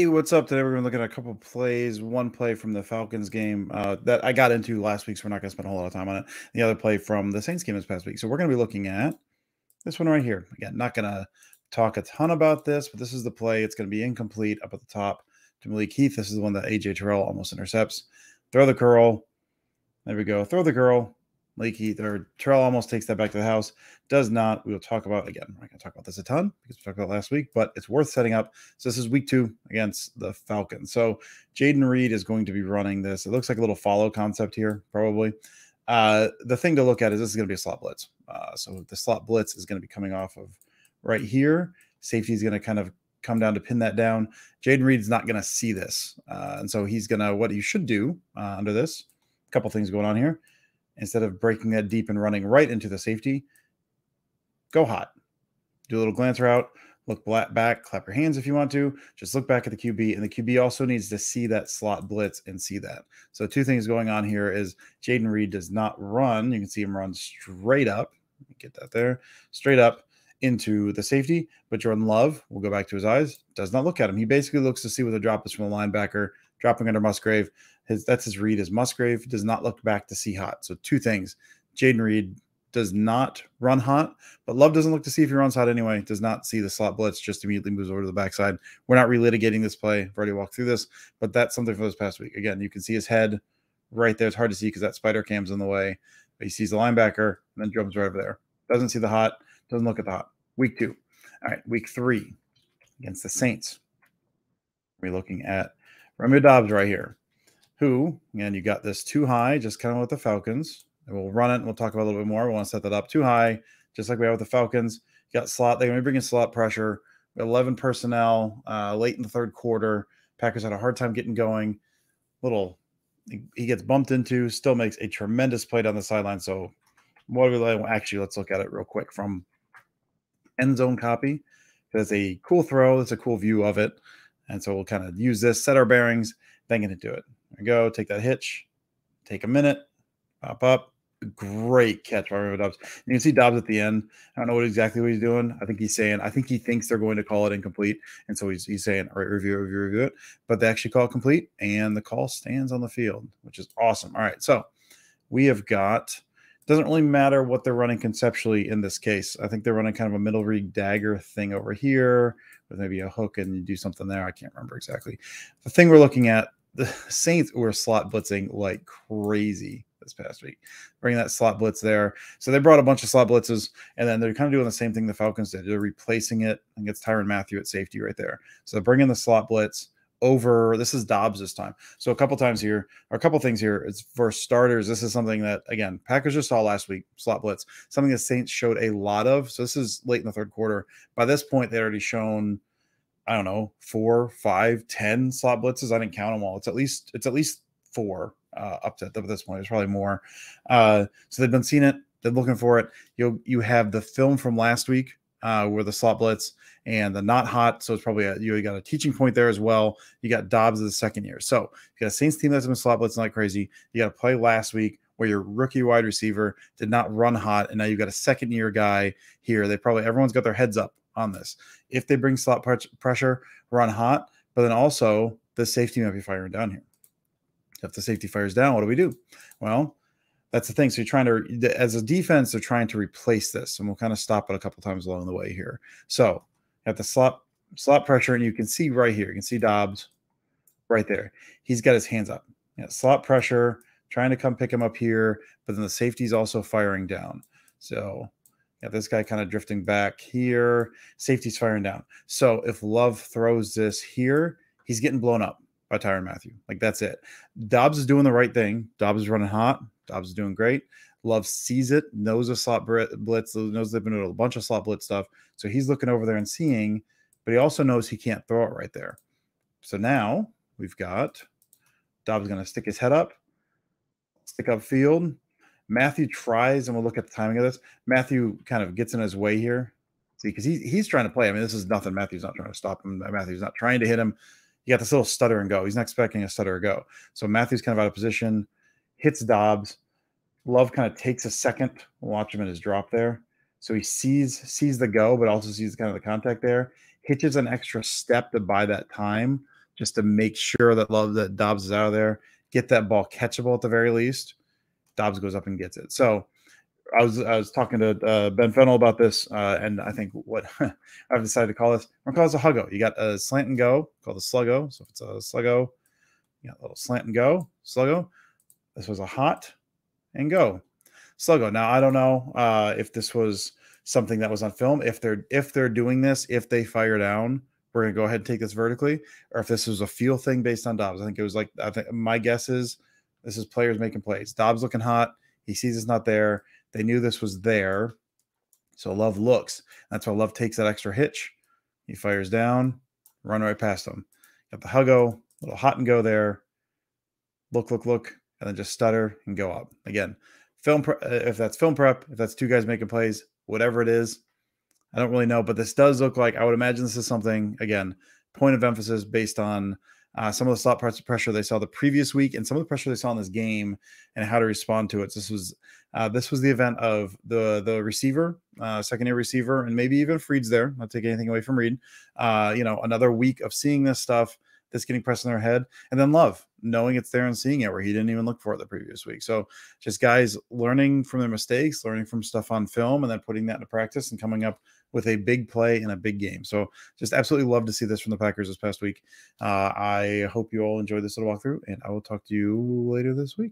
Hey, what's up? Today we're going to look at a couple plays. One play from the Falcons game that I got into last week, so we're not going to spend a whole lot of time on it. The other play from the Saints game this past week. So we're going to be looking at this one right here. Again, not going to talk a ton about this, but this is the play. It's going to be incomplete up at the top to Malik Heath. This is the one that A.J. Terrell almost intercepts. Throw the curl. There we go. Throw the curl. Malik Heath or Terrell almost takes that back to the house. Does not. We will talk about, again, we're not going to talk about this a ton because we talked about it last week, but it's worth setting up. So this is week 2 against the Falcons. So Jaden Reed is going to be running this. It looks like a little follow concept here, probably. The thing to look at is this is going to be a slot blitz. So the slot blitz is going to be coming off of right here. Safety is going to kind of come down to pin that down. Jaden Reed is not going to see this. And so he's going to, what you should do under this, a couple things going on here. Instead of breaking that deep and running right into the safety, go hot. Do a little glance route, look back, clap your hands if you want to. Just look back at the QB, and the QB also needs to see that slot blitz and see that. So two things going on here is Jaden Reed does not run. You can see him run straight up. Let me get that there. Straight up into the safety, but Jordan Love, we'll go back to his eyes, does not look at him. He basically looks to see what the drop is from the linebacker, dropping under Musgrave. That's his read is Musgrave does not look back to see hot. So two things. Jaden Reed does not run hot, but Love doesn't look to see if he runs hot anyway. Does not see the slot blitz, just immediately moves over to the backside. We're not relitigating this play. I've already walked through this, but that's something for this past week. Again, you can see his head right there. It's hard to see because that spider cam's in the way, but he sees the linebacker and then jumps right over there. Doesn't see the hot, doesn't look at the hot. Week 2. All right, week 3 against the Saints. We're looking at Romeo Doubs right here. Who, again, you got this too high, just kind of with the Falcons. And we'll run it, and we'll talk about it a little bit more. We want to set that up too high, just like we have with the Falcons. You got slot. They're going to be bringing slot pressure. 11 personnel late in the third quarter. Packers had a hard time getting going. He gets bumped into, still makes a tremendous play down the sideline. So what do we like? Actually, let's look at it real quick from end zone copy. That's a cool throw. That's a cool view of it. And so we'll kind of use this, set our bearings, then get into it. There we go. Take that hitch. Take a minute. Pop up. Great catch by Romeo Doubs. You can see Doubs at the end. I don't know exactly what he's doing. I think he thinks they're going to call it incomplete. And so he's saying, all right, review it. But they actually call it complete, and the call stands on the field, which is awesome. All right, so we have got, doesn't really matter what they're running conceptually in this case. I think they're running kind of a middle read dagger thing over here with maybe a hook and you do something there. I can't remember exactly. The thing we're looking at, the Saints were slot blitzing like crazy this past week, bringing that slot blitz there. So they brought a bunch of slot blitzes, and then they're kind of doing the same thing the Falcons did. They're replacing it. I think it's Tyrann Mathieu at safety right there. So they're bringing the slot blitz over. This is Doubs this time. So a couple things here. It's for starters. This is something that, again, Packers just saw last week, slot blitz, something the Saints showed a lot of. So this is late in the third quarter. By this point, they already shown, I don't know, 4, 5, 10 slot blitzes. I didn't count them all. It's at least 4 up to this point. There's probably more. So they've been seeing it. They're looking for it. You have the film from last week where the slot blitz and the not hot. So it's probably you got a teaching point there as well. You got Doubs of the second year. So you got a Saints team that's been slot blitzing like crazy. You got to play last week where your rookie wide receiver did not run hot, and now you've got a second year guy here. Everyone's got their heads up on this. If they bring slot pressure, run hot, but then also the safety might be firing down here. If the safety fires down, what do we do? Well, that's the thing. So you're trying to, as a defense, they're trying to replace this, and we'll kind of stop it a couple times along the way here. So at the slot pressure, and you can see right here, you can see Doubs right there. He's got his hands up. Slot pressure, trying to come pick him up here, but then the safety's also firing down. So this guy kind of drifting back here. Safety's firing down. So if Love throws this here, he's getting blown up by Tyrann Mathieu. Like, that's it. Doubs is doing the right thing. Doubs is running hot. Doubs is doing great. Love sees it, knows a slot blitz, knows they've been doing a bunch of slot blitz stuff. So he's looking over there and seeing, but he also knows he can't throw it right there. So now we've got Doubs going to stick his head up, stick up field. Mathieu tries, and we'll look at the timing of this. Mathieu kind of gets in his way here. See, because he's trying to play. I mean, this is nothing. Matthew's not trying to stop him. Matthew's not trying to hit him. You got this little stutter and go. He's not expecting a stutter or go. So Matthew's kind of out of position, hits Doubs. Love kind of takes a second. Watch him in his drop there. So he sees the go, but also sees kind of the contact there. Hitches an extra step to buy that time, just to make sure that Doubs is out of there, get that ball catchable at the very least. Doubs goes up and gets it. So I was talking to Ben Fennell about this, and I think what I've decided to call this, we're going to call this a huggo. You got a slant and go called a sluggo. So if it's a sluggo, you got a little slant and go, sluggo. This was a hot and go, sluggo. Now I don't know if this was something that was on film. If they're doing this, if they fire down, we're gonna go ahead and take this vertically, or if this was a feel thing based on Doubs. I think it was like, I think my guess is this is players making plays. Doubs looking hot. He sees it's not there. They knew this was there. So Love looks. That's why Love takes that extra hitch. He fires down, run right past him. Got the huggo, little hot and go there. Look, and then just stutter and go up. Again, if that's film prep, if that's two guys making plays, whatever it is, I don't really know. But this does look like, I would imagine this is something, again, point of emphasis based on some of the slot pressure they saw the previous week and some of the pressure they saw in this game and how to respond to it. So this was the event of the receiver, secondary receiver, and maybe even Freed's there. Not take anything away from Reed. Another week of seeing this stuff that's getting pressed in their head, and then Love knowing it's there and seeing it where he didn't even look for it the previous week. So just guys learning from their mistakes, learning from stuff on film, and then putting that into practice and coming up with a big play in a big game. So just absolutely love to see this from the Packers this past week. I hope you all enjoyed this little walkthrough, and I will talk to you later this week.